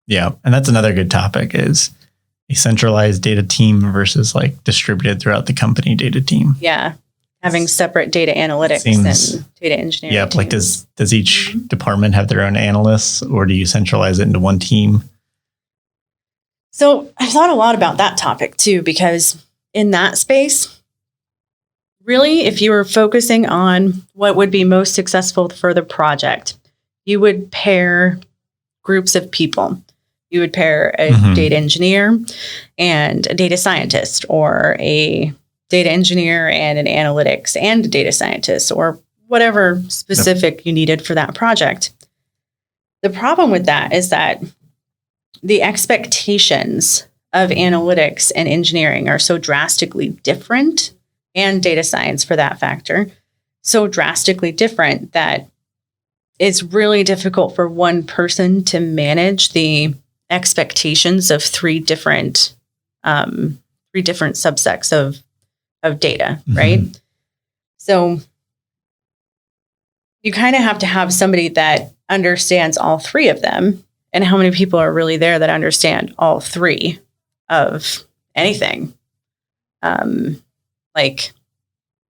Yeah. And that's another good topic is a centralized data team versus like distributed throughout the company data team. Yeah. Having separate data analytics and data engineering. Yep. Like does each department have their own analysts, or do you centralize it into one team? So I've thought a lot about that topic too, because in that space, really, if you were focusing on what would be most successful for the project, you would pair groups of people. You would pair a data engineer and a data scientist, or a data engineer and an analytics and a data scientist, or whatever specific you needed for that project. The problem with that is that the expectations of analytics and engineering are so drastically different, and data science for that factor, so drastically different that it's really difficult for one person to manage the expectations of three different subsects of data, right? So you kind of have to have somebody that understands all three of them. And how many people are really there that understand all three of anything? Like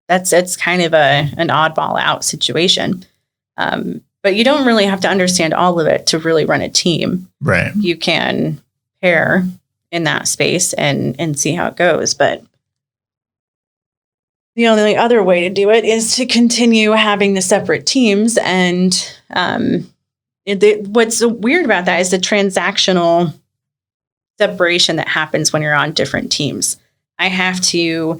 it's kind of an oddball out situation. But you don't really have to understand all of it to really run a team. Right. You can pair in that space and see how it goes. But the only other way to do it is to continue having the separate teams. And what's weird about that is the transactional separation that happens when you're on different teams. I have to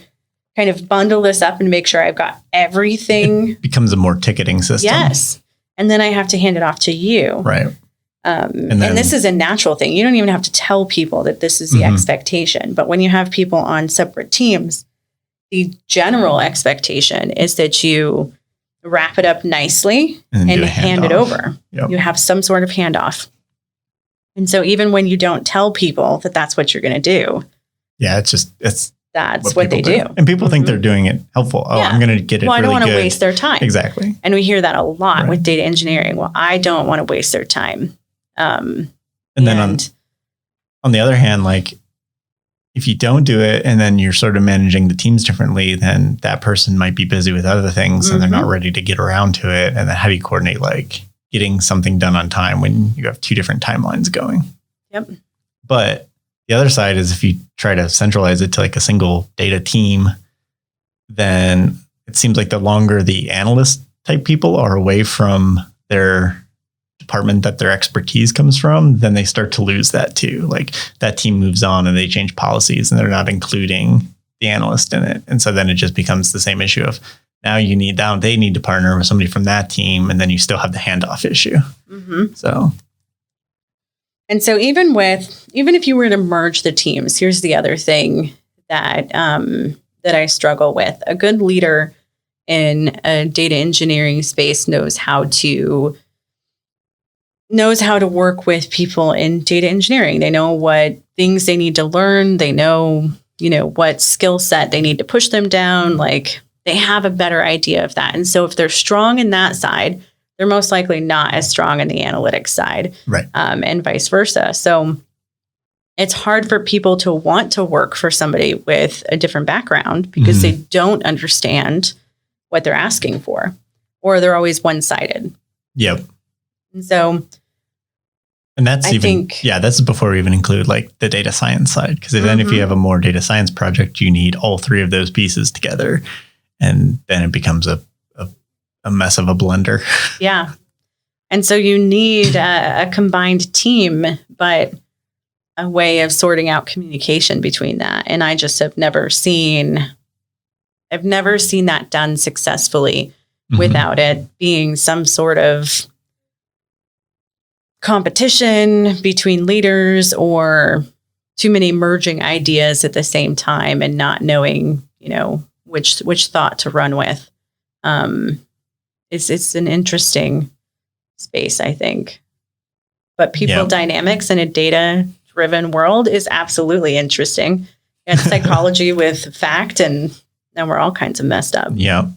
kind of bundle this up and make sure I've got everything. It becomes a more ticketing system. Yes. And then I have to hand it off to you. Right. And this is a natural thing. You don't even have to tell people that this is the expectation. But when you have people on separate teams, the general expectation is that you wrap it up nicely and hand it over. Yep. You have some sort of handoff. And so even when you don't tell people that that's what you're going to do. Yeah, that's what they do. And people think they're doing it helpful. Oh, yeah. I'm going to get it really good. Well, I don't want to waste their time. Exactly. And we hear that a lot with data engineering. Well, I don't want to waste their time. And then on the other hand, like if you don't do it and then you're sort of managing the teams differently, then that person might be busy with other things and they're not ready to get around to it. And then how do you coordinate like getting something done on time when you have two different timelines going? Yep. But the other side is if you try to centralize it to like a single data team, then it seems like the longer the analyst type people are away from their department that their expertise comes from, then they start to lose that too. Like that team moves on and they change policies and they're not including the analyst in it. And so then it just becomes the same issue of now they need to partner with somebody from that team, and then you still have the handoff issue. And so even if you were to merge the teams, here's the other thing that I struggle with. A good leader in a data engineering space knows how to work with people in data engineering. They know what things they need to learn. They know, what skill set they need to push them down. Like they have a better idea of that. And so if they're strong in that side, they're most likely not as strong in the analytics side, right? And vice versa. So it's hard for people to want to work for somebody with a different background because they don't understand what they're asking for, or they're always one-sided. Yep. And so, and that's that's before we even include like the data science side. Because then if you have a more data science project, you need all three of those pieces together, and then it becomes a mess of a blender. Yeah. And so you need a combined team, but a way of sorting out communication between that. And I just have never seen that done successfully without it being some sort of competition between leaders or too many merging ideas at the same time and not knowing, which thought to run with. It's an interesting space, I think. But people dynamics in a data-driven world is absolutely interesting. And psychology with fact, and we're all kinds of messed up. Yeah.